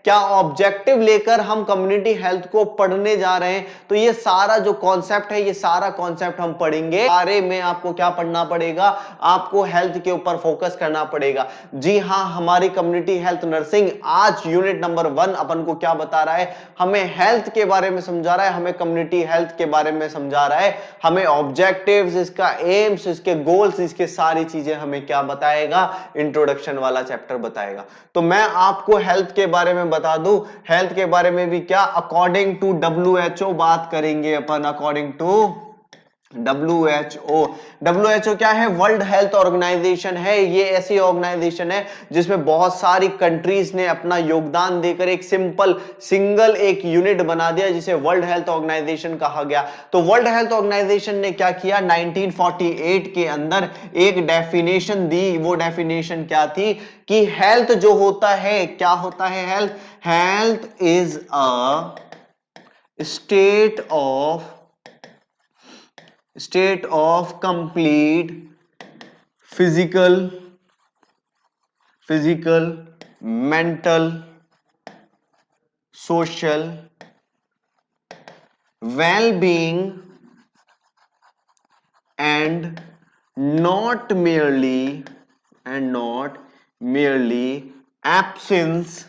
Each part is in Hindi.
क्या ऑब्जेक्टिव लेकर हम कम्युनिटी हेल्थ को पढ़ने जा रहे हैं। तो ये सारा जो कॉन्सेप्ट है, ये सारा कॉन्सेप्ट हम पढ़ेंगे। बारे में आपको क्या पढ़ना पड़ेगा, आपको हेल्थ के ऊपर फोकस करना पड़ेगा। जी हां, हमारी कम्युनिटी हेल्थ नर्सिंग आज यूनिट नंबर 1 अपन को क्या बता रहा है, हमें हेल्थ के बारे में समझा रहा है, हमें कम्युनिटी हेल्थ के बारे में समझा रहा है, हमें ऑब्जेक्टिव्स, इसका एम्स, इसके गोल्स, इसके सारी चीजें हमें क्या बताएगा, इंट्रोडक्शन वाला चैप्टर बताएगा। तो मैं आपको हेल्थ के बारे में बता दूं, हेल्थ के बारे में भी क्या, अकॉर्डिंग टू WHO बात करेंगे अपन। अकॉर्डिंग टू WHO क्या है, वर्ल्ड हेल्थ ऑर्गेनाइजेशन है। ये ऐसी ऑर्गेनाइजेशन है जिसमें बहुत सारी कंट्रीज ने अपना योगदान देकर एक सिंगल एक यूनिट बना दिया जिसे वर्ल्ड हेल्थ ऑर्गेनाइजेशन कहा गया। तो वर्ल्ड हेल्थ ऑर्गेनाइजेशन ने क्या किया, 1948 के अंदर एक डेफिनेशन दी। वो डेफिनेशन क्या थी कि हेल्थ जो होता है, क्या होता है health, health is a state of complete physical, mental, social well-being and not merely absence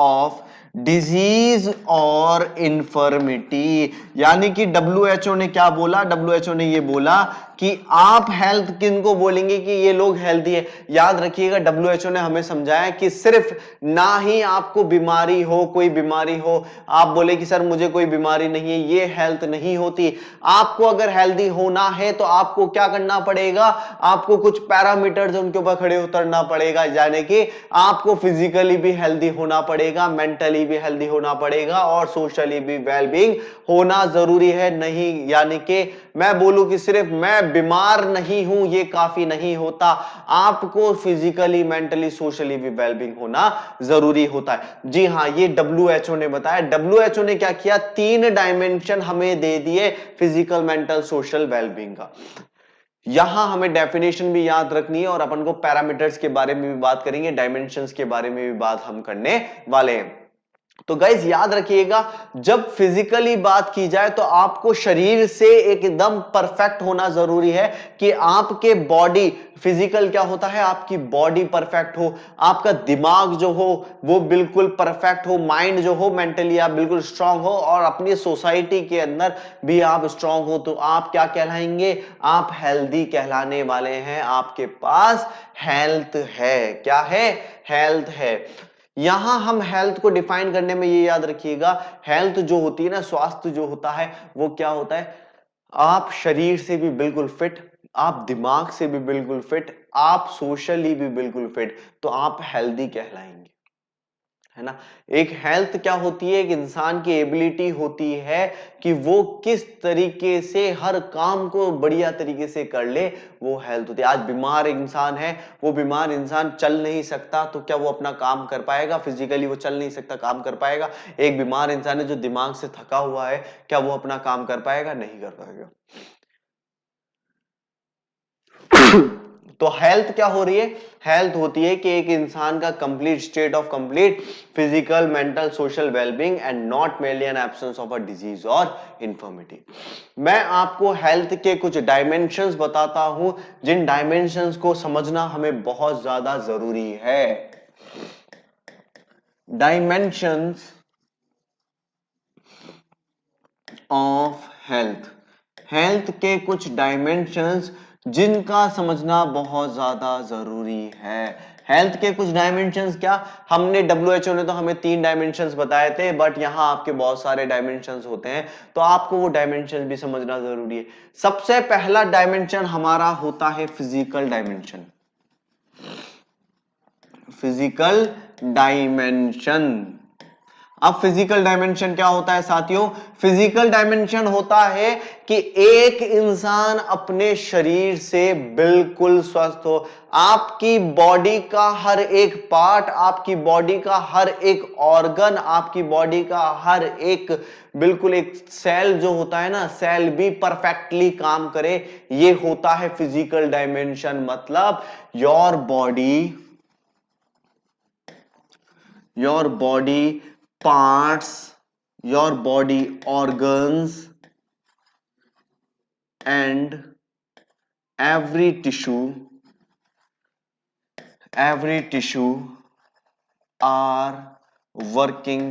of disease और इंफर्मिटी। यानी कि WHO ने क्या बोला, WHO ने ये बोला कि आप हेल्थ किनको बोलेंगे कि ये लोग हेल्थी है। याद रखिएगा, WHO ने हमें समझाया कि सिर्फ ना ही आपको बीमारी हो, कोई बीमारी हो, आप बोले कि सर मुझे कोई बीमारी नहीं है, ये हेल्थ नहीं होती। आपको अगर हेल्थी होना है तो आपको क्या करना पड़ेगा, आपको कुछ पैरामीटर्स उनके ऊपर खड़े उतरना पड़ेगा। यानी कि आपको फिजिकली भी हेल्थी होना पड़ेगा, मेंटली भी हेल्थी होना पड़ेगा और सोशली भी वेलबींग होना जरूरी है। नहीं, यानी कि मैं बोलूं कि सिर्फ मैं बीमार नहीं हूं ये काफी नहीं होता, आपको फिजिकली, मेंटली, सोशली भी वेलबींग होना जरूरी होता है। जी हां, ये WHO ने बताया। WHO ने क्या किया, 3 डायमेंशन हमें दे दिए फिजिकल, मेंटल, सोशल वेलबींग का। यहां हमें डेफिनेशन भी याद रखनी है और अपन को पैरामीटर्स के बारे में भी बात करेंगे, डायमेंशंस के बारे में भी बात हम करने वाले हैं। तो गाइज याद रखिएगा, जब फिजिकली बात की जाए तो आपको शरीर से एकदम परफेक्ट होना जरूरी है कि आपके बॉडी, फिजिकल क्या होता है, आपकी बॉडी परफेक्ट हो, आपका दिमाग जो हो वो बिल्कुल परफेक्ट हो, माइंड जो हो मेंटली आप बिल्कुल स्ट्रांग हो और अपनी सोसाइटी के अंदर भी आप स्ट्रांग हो। तो आप क्या कहलाएंगे, आप हेल्दी कहलाने वाले हैं। आपके पास हेल्थ है, क्या है, हेल्थ है। यहां हम हेल्थ को डिफाइन करने में ये याद रखिएगा, हेल्थ जो होती है ना, स्वास्थ्य जो होता है वो क्या होता है, आप शरीर से भी बिल्कुल फिट, आप दिमाग से भी बिल्कुल फिट, आप सोशली भी बिल्कुल फिट, तो आप हेल्दी कहलाएंगे, है ना। एक हेल्थ क्या होती है, एक इंसान की एबिलिटी होती है कि वो किस तरीके से हर काम को बढ़िया तरीके से कर ले, वो हेल्थ होती है। आज बीमार इंसान है, वो बीमार इंसान चल नहीं सकता, तो क्या वो अपना काम कर पाएगा, फिजिकली वो चल नहीं सकता, काम कर पाएगा। एक बीमार इंसान है जो दिमाग से थका हुआ है, क्या वो अपना काम कर पाएगा, नहीं कर पाएगा। तो हेल्थ क्या हो रही है, हेल्थ होती है कि एक इंसान का complete state of complete physical, mental, social wellbeing and not merely an absence of a disease और इंफर्मिटी। मैं आपको हेल्थ के कुछ डायमेंशंस बताता हूं, जिन डायमेंशंस को समझना हमें बहुत ज्यादा जरूरी है। डायमेंशंस ऑफ हेल्थ, हेल्थ के कुछ डायमेंशंस जिनका समझना बहुत ज्यादा जरूरी है। हेल्थ के कुछ डायमेंशंस क्या, हमने WHO ने तो हमें 3 डायमेंशंस बताए थे, बट यहां आपके बहुत सारे डायमेंशंस होते हैं, तो आपको वो डायमेंशंस भी समझना जरूरी है। सबसे पहला डायमेंशन हमारा होता है फिजिकल डायमेंशन। फिजिकल डायमेंशन, अब फिजिकल डायमेंशन क्या होता है साथियों, फिजिकल डायमेंशन होता है कि एक इंसान अपने शरीर से बिल्कुल स्वस्थ हो, आपकी बॉडी का हर एक पार्ट, आपकी बॉडी का हर एक ऑर्गन, आपकी बॉडी का हर एक बिल्कुल एक सेल जो होता है ना, सेल भी परफेक्टली काम करे, ये होता है फिजिकल डायमेंशन। मतलब your body your body parts, your body organs and every tissue are working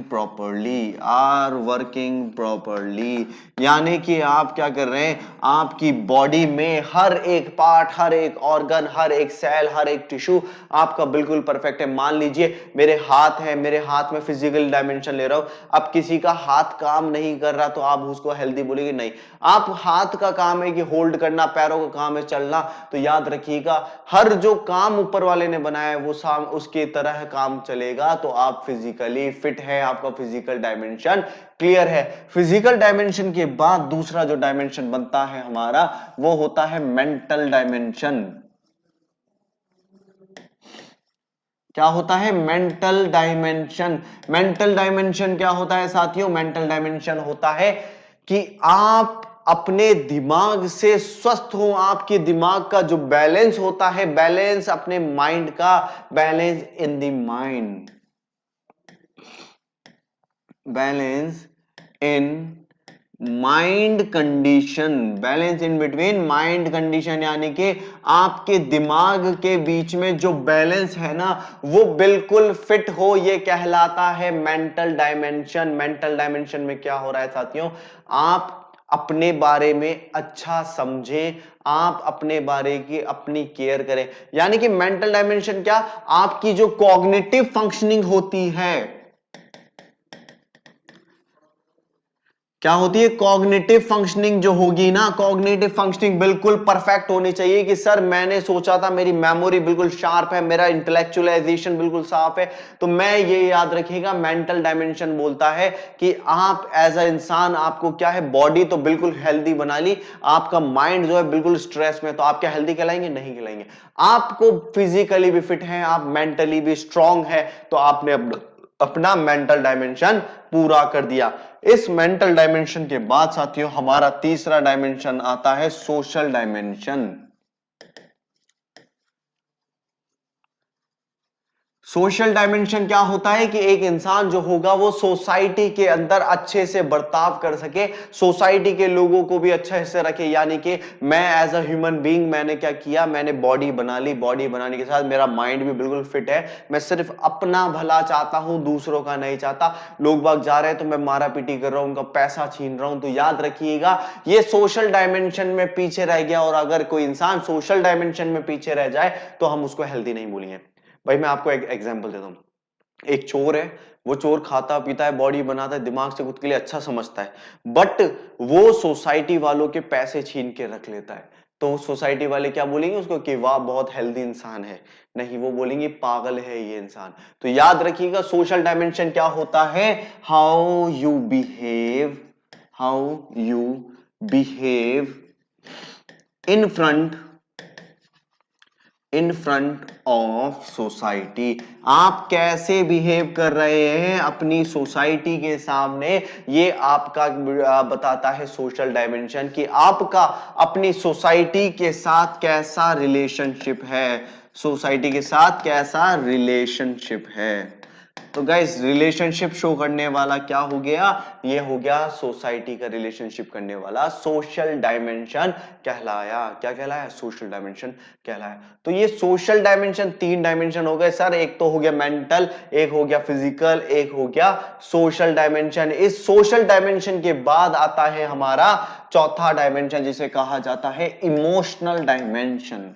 properly। यानी कि आप क्या कर रहे हैं, आपकी बॉडी में हर एक पार्ट, हर एक ऑर्गन, हर एक सेल, हर एक टिश्यू आपका बिल्कुल परफेक्ट है। मान लीजिए मेरे हाथ है, मेरे हाथ में फिजिकल डायमेंशन ले रहा हूं, अब किसी का हाथ काम नहीं कर रहा तो आप उसको हेल्दी बोलेंगे? नहीं। आप हाथ का काम है कि होल्ड करना, पैरों का काम है चलना, तो याद रखिएगा हर जो काम ऊपर वाले ने बनाया है वो उसके तरह काम चलेगा, तो आप फिजिकली फिट है, आपका फिजिकल डायमेंशन क्लियर है। फिजिकल डायमेंशन के बाद दूसरा जो डायमेंशन बनता है हमारा वो होता है मेंटल डायमेंशन। क्या होता है? Mental dimension. मेंटल डायमेंशन क्या होता है साथियों? मेंटल डायमेंशन होता है कि आप अपने दिमाग से स्वस्थ हो, आपके दिमाग का जो बैलेंस होता है, बैलेंस अपने माइंड का, balance in the mind, balance in mind condition, balance in between mind condition, यानी कि आपके दिमाग के बीच में जो बैलेंस है ना वो बिल्कुल फिट हो, ये कहलाता है मेंटल डायमेंशन। मेंटल डायमेंशन में क्या हो रहा है साथियों? आप अपने बारे में अच्छा समझें, आप अपने बारे की अपनी केयर करें। यानी कि मेंटल डायमेंशन क्या? आपकी जो कॉग्निटिव फंक्शनिंग होती है, क्या होती है? कॉग्निटिव फंक्शनिंग जो होगी ना, कॉग्निटिव फंक्शनिंग बिल्कुल परफेक्ट होनी चाहिए कि सर मैंने सोचा था, मेरी मेमोरी बिल्कुल शार्प है, मेरा इंटेलेक्चुअलाइजेशन बिल्कुल साफ है। तो मैं ये याद रखिएगा, मेंटल डायमेंशन बोलता है कि आप एज अ इंसान, आपको क्या है, बॉडी तो बिल्कुल हेल्दी बना ली, आपका माइंड जो है बिल्कुल स्ट्रेस में, तो आप क्या हेल्दी कहलाएंगे? नहीं कहलाएंगे। आपको फिजिकली भी फिट है, आप मेंटली भी स्ट्रांग है, तो आपने अपना मेंटल डायमेंशन पूरा कर दिया। इस मेंटल डायमेंशन के बाद साथियों हमारा तीसरा डायमेंशन आता है सोशल डायमेंशन। सोशल डायमेंशन क्या होता है कि एक इंसान जो होगा वो सोसाइटी के अंदर अच्छे से बर्ताव कर सके, सोसाइटी के लोगों को भी अच्छे से रखे। यानी कि मैं एज अ ह्यूमन बीइंग मैंने क्या किया, मैंने बॉडी बना ली, बॉडी बनाने के साथ मेरा माइंड भी बिल्कुल फिट है, मैं सिर्फ अपना भला चाहता हूं, दूसरों का नहीं चाहता। लोग बाग जा रहे हैं तो मैं मारा पीटी कर रहा हूं, उनका पैसा छीन रहा हूं, तो याद रखिएगा ये सोशल डायमेंशन में पीछे रह गया। और अगर कोई इंसान सोशल डायमेंशन में पीछे रह जाए तो हम उसको हेल्दी नहीं बोलेंगे। भाई मैं आपको एक एग्जांपल देता हूं, एक चोर है, वो चोर खाता पीता है, बॉडी बनाता है, दिमाग से खुद के लिए अच्छा समझता है, बट वो सोसाइटी वालों के पैसे छीन के रख लेता है, तो सोसाइटी वाले क्या बोलेंगे उसको कि वाह बहुत हेल्दी इंसान है? नहीं, वो बोलेंगे पागल है ये इंसान। तो याद रखिएगा सोशल डायमेंशन क्या होता है? How you behave, how you behave in front of society. आप कैसे बिहेव कर रहे हैं अपनी सोसाइटी के सामने, ये आपका बताता है सोशल डायमेंशन कि आपका अपनी सोसाइटी के साथ कैसा रिलेशनशिप है, सोसाइटी के साथ कैसा रिलेशनशिप है। तो गाइस रिलेशनशिप शो करने वाला क्या हो गया? ये हो गया सोसाइटी का रिलेशनशिप करने वाला सोशल डायमेंशन कहलाया। क्या कहलाया? सोशल डायमेंशन कहलाया। तो ये सोशल डायमेंशन तीन डायमेंशन हो गए सर, एक तो हो गया मेंटल, एक हो गया फिजिकल, एक हो गया सोशल डायमेंशन। इस सोशल डायमेंशन के बाद आता है हमारा चौथा डायमेंशन जिसे कहा जाता है इमोशनल डायमेंशन।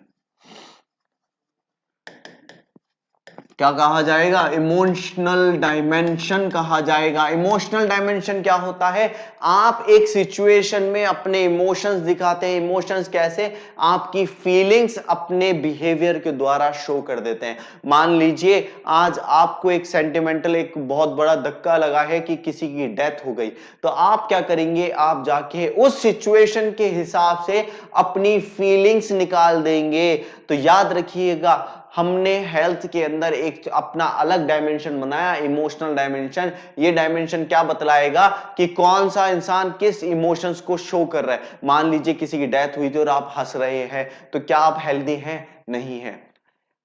क्या कहा जाएगा? इमोशनल डायमेंशन कहा जाएगा। इमोशनल डायमेंशन क्या होता है? आप एक सिचुएशन में अपने इमोशंस दिखाते हैं। इमोशंस कैसे? आपकी फीलिंग्स अपने बिहेवियर के द्वारा शो कर देते हैं। मान लीजिए आज आपको एक सेंटिमेंटल, एक बहुत बड़ा धक्का लगा है कि किसी की डेथ हो गई, तो आप क्या करेंगे? आप जाके उस सिचुएशन के हिसाब से अपनी फीलिंग्स निकाल देंगे। तो याद रखिएगा हमने हेल्थ के अंदर एक अपना अलग डायमेंशन बनाया, इमोशनल डायमेंशन। ये डायमेंशन क्या बतलाएगा कि कौन सा इंसान किस इमोशंस को शो कर रहा है। मान लीजिए किसी की डेथ हुई थी और आप हंस रहे हैं, तो क्या आप हेल्दी हैं? नहीं है।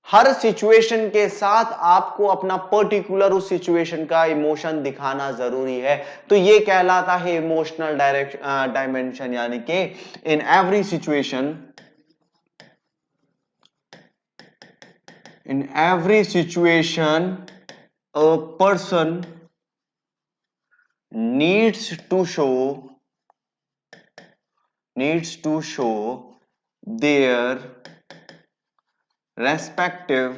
हर सिचुएशन के साथ आपको अपना पर्टिकुलर उस सिचुएशन का इमोशन दिखाना जरूरी है। तो ये कहलाता है इमोशनल डायमेंशन, यानी कि in every situation, in every situation a person needs to show their respective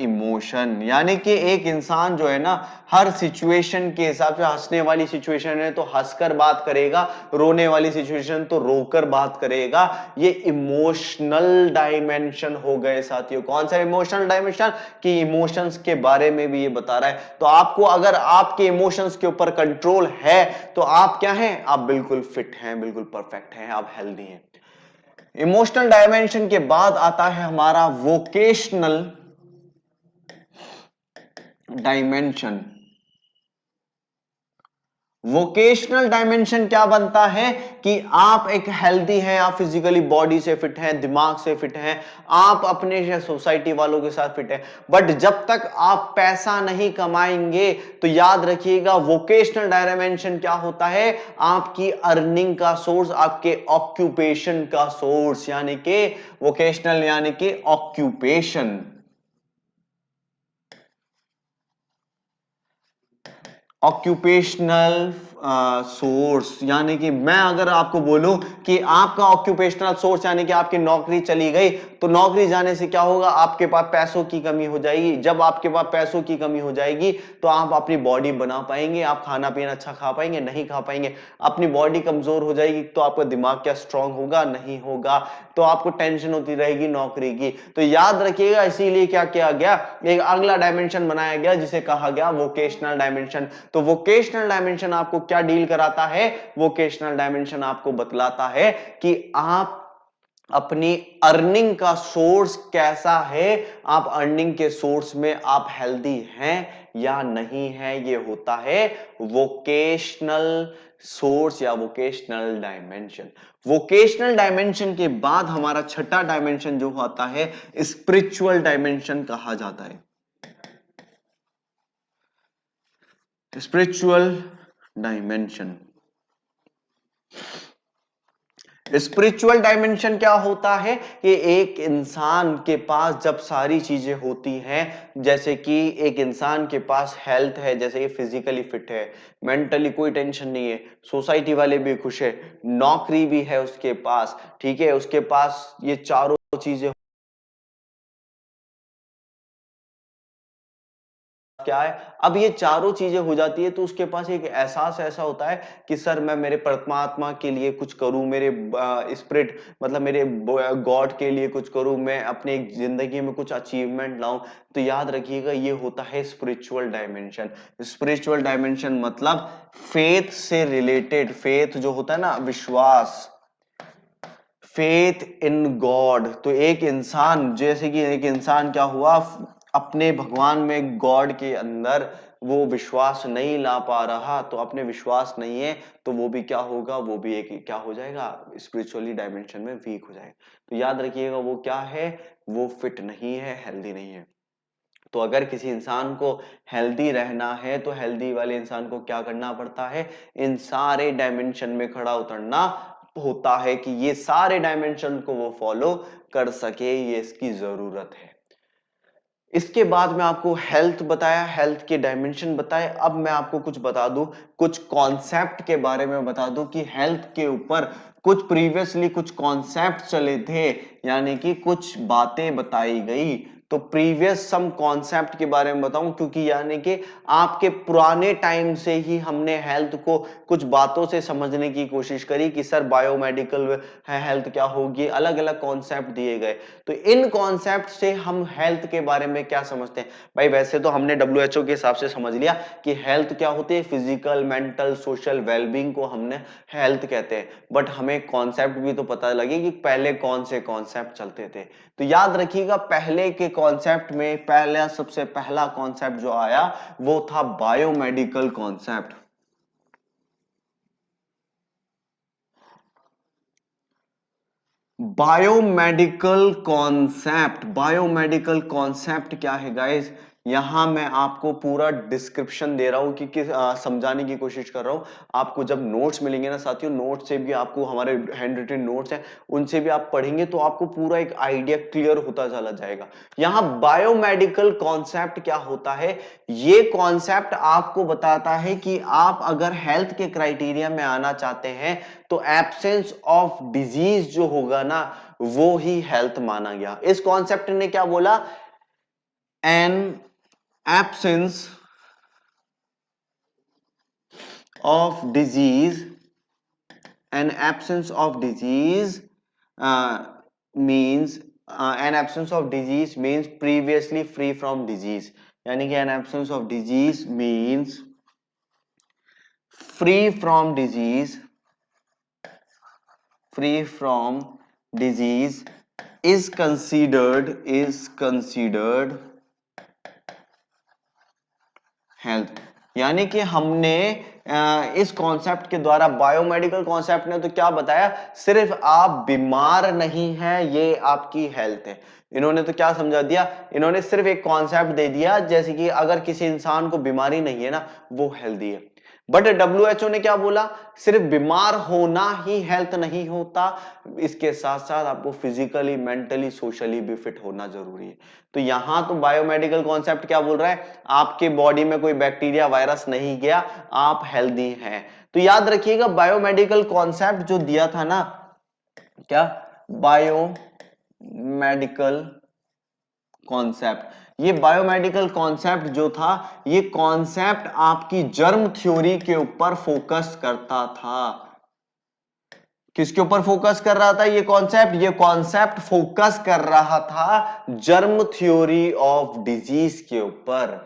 emotion. यानी कि एक इंसान जो है ना, हर सिचुएशन के हिसाब से, हंसने वाली सिचुएशन है तो हंसकर बात करेगा, रोने वाली सिचुएशन तो रोकर बात करेगा। ये इमोशनल डायमेंशन हो गए साथियों। कौन सा इमोशनल डायमेंशन? कि इमोशंस के बारे में भी ये बता रहा है। तो आपको अगर आपके इमोशंस के ऊपर कंट्रोल है तो आप क्या हैं? आप बिल्कुल फिट हैं, बिल्कुल परफेक्ट हैं, आप हेल्दी हैं। इमोशनल डायमेंशन के बाद आता है हमारा वोकेशनल डायमेंशन। वोकेशनल डायमेंशन क्या बनता है? कि आप एक हेल्दी हैं, आप फिजिकली बॉडी से फिट हैं, दिमाग से फिट हैं, आप अपने सोसाइटी वालों के साथ फिट हैं, बट जब तक आप पैसा नहीं कमाएंगे तो याद रखिएगा वोकेशनल डायमेंशन क्या होता है? आपकी अर्निंग का सोर्स, आपके ऑक्यूपेशन का सोर्स, यानी कि वोकेशनल यानी कि ऑक्यूपेशन। ऑक्यूपेशनल सोर्स, यानी कि मैं अगर आपको बोलूं कि आपका ऑक्यूपेशनल सोर्स यानी कि आपकी नौकरी चली गई, तो नौकरी जाने से क्या होगा? आपके पास पैसों की कमी हो जाएगी। जब आपके पास पैसों की कमी हो जाएगी तो आप अपनी बॉडी बना पाएंगे, आप खाना पीना अच्छा खा पाएंगे? नहीं खा पाएंगे। अपनी बॉडी कमजोर हो जाएगी तो आपका दिमाग क्या स्ट्रांग होगा? नहीं होगा। तो आपको टेंशन होती रहेगी नौकरी की। तो याद रखिएगा, इसीलिए क्या किया गया? एक अगला डायमेंशन बनाया गया जिसे कहा गया वोकेशनल डायमेंशन। तो वोकेशनल डायमेंशन आपको क्या डील कराता है? वोकेशनल डायमेंशन आपको बतलाता है कि आप अपनी अर्निंग का सोर्स कैसा है, आप अर्निंग के सोर्स में आप हेल्दी हैं या नहीं है। ये होता है वोकेशनल सोर्स या वोकेशनल डायमेंशन। वोकेशनल डायमेंशन के बाद हमारा छठा डायमेंशन जो होता है स्पिरिचुअल डायमेंशन कहा जाता है। Spiritual dimension. स्पिरिचुअल डायमेंशन क्या होता है? कि एक इंसान के पास जब सारी चीजें होती हैं, जैसे कि एक इंसान के पास हेल्थ है, जैसे कि फिजिकली फिट है, मेंटली कोई टेंशन नहीं है, सोसाइटी वाले भी खुश है, नौकरी भी है उसके पास, ठीक है, उसके पास ये चारों चीजें क्या है? अब ये चारों चीजें हो जाती है तो उसके पास एक एहसास ऐसा होता है कि सर मैं मेरे परमात्मा के लिए कुछ करूं, मेरे स्पिरिट मतलब मेरे गॉड के लिए कुछ करूं, मैं अपने जिंदगी में कुछ अचीवमेंट लाऊं। तो याद रखिएगा ये होता है स्पिरिचुअल डायमेंशन। स्पिरिचुअल डायमेंशन मतलब फेथ से रिलेटेड, फेथ जो होता है ना, विश्वास, फेथ इन गॉड। तो एक इंसान, जैसे कि एक इंसान क्या हुआ, अपने भगवान में, गॉड के अंदर वो विश्वास नहीं ला पा रहा, तो अपने विश्वास नहीं है तो वो भी क्या होगा? वो भी एक क्या हो जाएगा? स्पिरिचुअली डायमेंशन में वीक हो जाएगा। तो याद रखिएगा वो क्या है? वो फिट नहीं है, हेल्दी नहीं है। तो अगर किसी इंसान को हेल्दी रहना है तो हेल्दी वाले इंसान को क्या करना पड़ता है? इन सारे डायमेंशन में खड़ा उतरना होता है कि ये सारे डायमेंशन को वो फॉलो कर सके, ये इसकी जरूरत है। इसके बाद मैं आपको हेल्थ बताया, हेल्थ के डायमेंशन बताए। अब मैं आपको कुछ बता दूं, कुछ कॉन्सेप्ट के बारे में बता दूं कि हेल्थ के ऊपर कुछ प्रीवियसली कुछ कॉन्सेप्ट चले थे, यानी कि कुछ बातें बताई गई। तो प्रीवियस सम कॉन्सेप्ट के बारे में बताऊं, क्योंकि यानी कि आपके पुराने टाइम से ही हमने हेल्थ को कुछ बातों से समझने की कोशिश करी कि सर बायोमेडिकल है हेल्थ क्या होगी, अलग अलग कॉन्सेप्ट दिए गए। तो इन कॉन्सेप्ट से हम हेल्थ के बारे में क्या समझते हैं? भाई वैसे तो हमने WHO के हिसाब से समझ लिया कि हेल्थ क्या होती है, फिजिकल, मेंटल, सोशल वेलबींग को हमने हेल्थ कहते हैं, बट हमें कॉन्सेप्ट भी तो पता लगे कि पहले कौन से कॉन्सेप्ट चलते थे। तो याद रखिएगा पहले के कॉन्सेप्ट में पहला, सबसे पहला कॉन्सेप्ट जो आया वो था biomedical concept. Biomedical concept, biomedical concept क्या है गाइस? यहां मैं आपको पूरा डिस्क्रिप्शन दे रहा हूं कि समझाने की कोशिश कर रहा हूं। आपको जब नोट्स मिलेंगे ना साथियों, नोट से भी आपको, हमारे हैंड रिटन नोट्स हैं उनसे भी आप पढ़ेंगे तो आपको पूरा एक आइडिया क्लियर होता चला जाएगा। यहां बायोमेडिकल कॉन्सेप्ट क्या होता है? ये कॉन्सेप्ट आपको बताता है कि आप अगर हेल्थ के क्राइटेरिया में आना चाहते हैं तो एब्सेंस ऑफ डिजीज जो होगा ना वो ही हेल्थ माना गया। इस कॉन्सेप्ट ने क्या बोला? An absence of disease, an absence of disease means, an absence of disease means previously free from disease. यानी कि an absence of disease means free from disease, free from disease is considered health। यानी कि हमने इस कॉन्सेप्ट के द्वारा, बायोमेडिकल कॉन्सेप्ट ने तो क्या बताया? सिर्फ आप बीमार नहीं हैं ये आपकी हेल्थ है। इन्होंने तो क्या समझा दिया? इन्होंने सिर्फ एक कॉन्सेप्ट दे दिया, जैसे कि अगर किसी इंसान को बीमारी नहीं है ना वो हेल्दी है। बट WHO ने क्या बोला? सिर्फ बीमार होना ही हेल्थ नहीं होता, इसके साथ साथ आपको फिजिकली, मेंटली, सोशली भी फिट होना जरूरी है। तो यहां तो बायोमेडिकल कॉन्सेप्ट क्या बोल रहा है? आपके बॉडी में कोई बैक्टीरिया, वायरस नहीं गया, आप हेल्दी हैं। तो याद रखिएगा बायोमेडिकल कॉन्सेप्ट जो दिया था ना, क्या? बायोमेडिकल कॉन्सेप्ट, ये बायोमेडिकल कॉन्सेप्ट जो था, ये कॉन्सेप्ट आपकी जर्म थ्योरी के ऊपर फोकस करता था। किसके ऊपर फोकस कर रहा था ये कॉन्सेप्ट? ये कॉन्सेप्ट फोकस कर रहा था जर्म थ्योरी ऑफ डिजीज के ऊपर।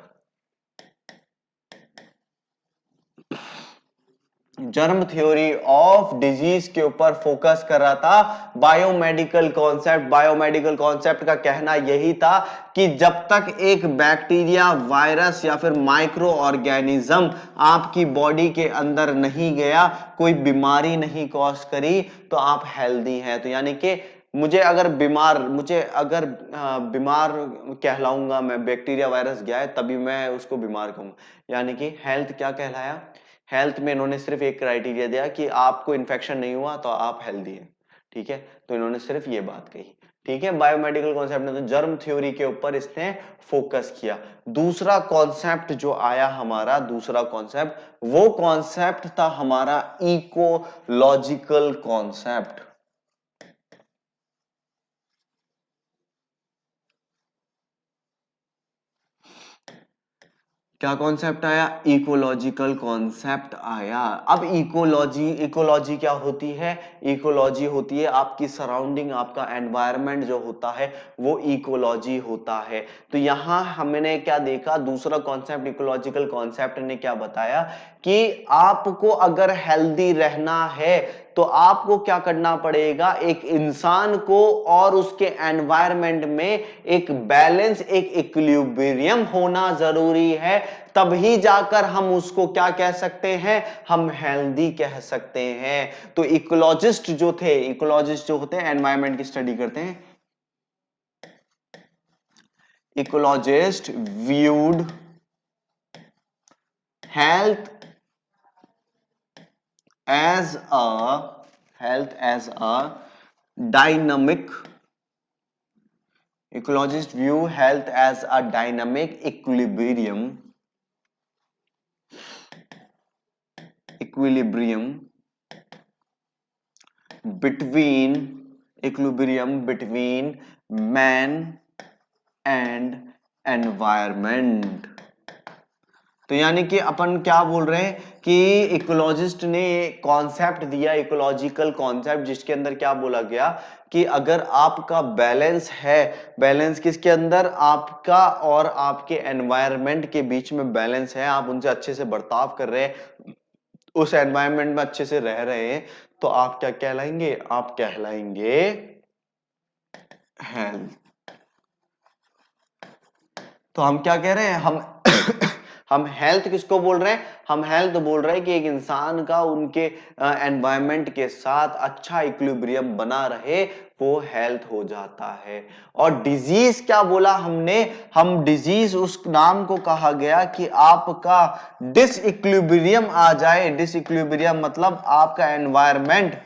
जर्म थ्योरी ऑफ डिजीज के ऊपर फोकस कर रहा था बायोमेडिकल कॉन्सेप्ट। बायोमेडिकल कॉन्सेप्ट का कहना यही था कि जब तक एक बैक्टीरिया, वायरस या फिर माइक्रो ऑर्गेनिज्म आपकी बॉडी के अंदर नहीं गया, कोई बीमारी नहीं कॉज करी, तो आप हेल्दी हैं। तो यानी कि मुझे अगर बीमार कहलाऊंगा मैं, बैक्टीरिया वायरस गया है तभी मैं उसको बीमार कहूंगा। यानी कि हेल्थ क्या कहलाया? हेल्थ में इन्होंने सिर्फ एक क्राइटेरिया दिया कि आपको इन्फेक्शन नहीं हुआ तो आप हेल्दी हैं। ठीक है, तो इन्होंने सिर्फ ये बात कही। ठीक है, बायोमेडिकल कॉन्सेप्ट ने तो जर्म थ्योरी के ऊपर इसने फोकस किया। दूसरा कॉन्सेप्ट जो आया हमारा, दूसरा कॉन्सेप्ट, वो कॉन्सेप्ट था हमारा इकोलॉजिकल कॉन्सेप्ट। क्या कॉन्सेप्ट आया? इकोलॉजिकल कॉन्सेप्ट आया। अब इकोलॉजी क्या होती है? इकोलॉजी होती है आपकी सराउंडिंग, आपका एनवायरनमेंट जो होता है वो इकोलॉजी होता है। तो यहां हमने क्या देखा? दूसरा कॉन्सेप्ट, इकोलॉजिकल कॉन्सेप्ट ने क्या बताया कि आपको अगर हेल्दी रहना है तो आपको क्या करना पड़ेगा? एक इंसान को और उसके एनवायरनमेंट में एक बैलेंस, एक इक्विलिब्रियम होना जरूरी है, तभी जाकर हम उसको क्या कह सकते हैं? हम हेल्दी कह सकते हैं। तो इकोलॉजिस्ट जो थे, इकोलॉजिस्ट जो होते हैं एनवायरनमेंट की स्टडी करते हैं, ecologist viewed health as a dynamic, ecologists view health as a dynamic equilibrium between man and environment। तो यानी कि अपन क्या बोल रहे हैं कि इकोलॉजिस्ट ने कॉन्सेप्ट दिया, इकोलॉजिकल कॉन्सेप्ट, जिसके अंदर क्या बोला गया कि अगर आपका बैलेंस है, बैलेंस किसके अंदर? आपका और आपके एनवायरनमेंट के बीच में बैलेंस है, आप उनसे अच्छे से बर्ताव कर रहे हैं, उस एनवायरनमेंट में अच्छे से रह रहे हैं, तो आप क्या कहलाएंगे? आप कहलाएंगे हेल्थ। तो हम क्या कह रहे हैं? हम हम हेल्थ किसको बोल रहे हैं? हम हेल्थ बोल रहे हैं कि एक इंसान का उनके एनवायरनमेंट के साथ अच्छा इक्विलिब्रियम बना रहे, वो हेल्थ हो जाता है। और डिजीज क्या बोला हमने? हम डिजीज उस नाम को कहा गया कि आपका डिसइक्विलिब्रियम आ जाए। डिसइक्विलिब्रियम मतलब आपके एनवायरनमेंट